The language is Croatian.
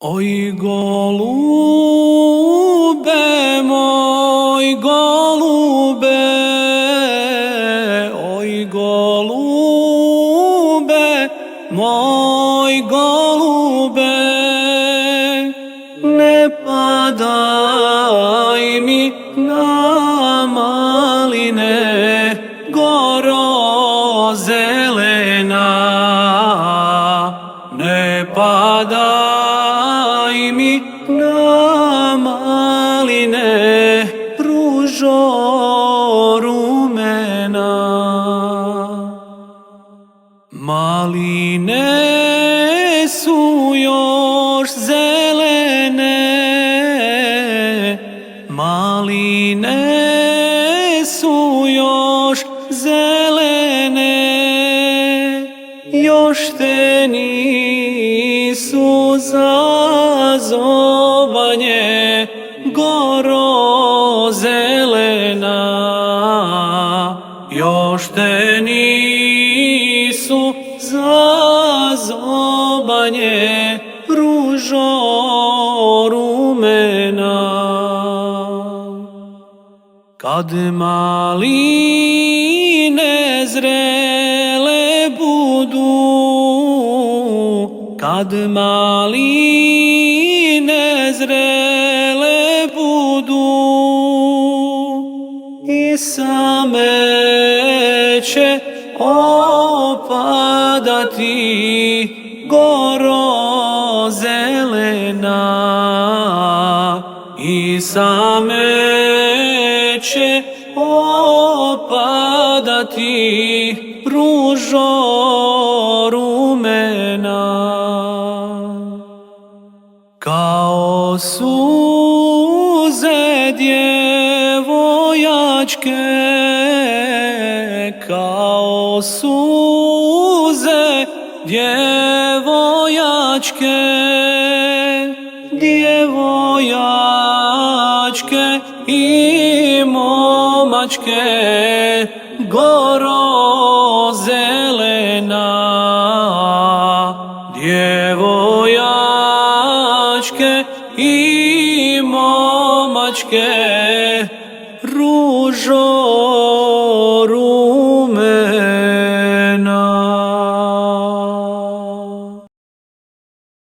Oj golube, moj golube, oj golube, moj golube, ne padaj mi na maline, goro zelena, ne padaj mi na maline, ružo rumena. Maline su još zelene, maline su još zelene, još te nisu zazobanje, goro zelena, još te nisu zazobanje, ružo rumena. Kad maline zrele budu, kad maline zrele budu, i same će opadati, goro zelena, i same će opadati, ružo rumena. Kao suze djevojačke, kao suze djevojačke, djevojačke i momačke, goro zelena, djevojačke i momačke, ružo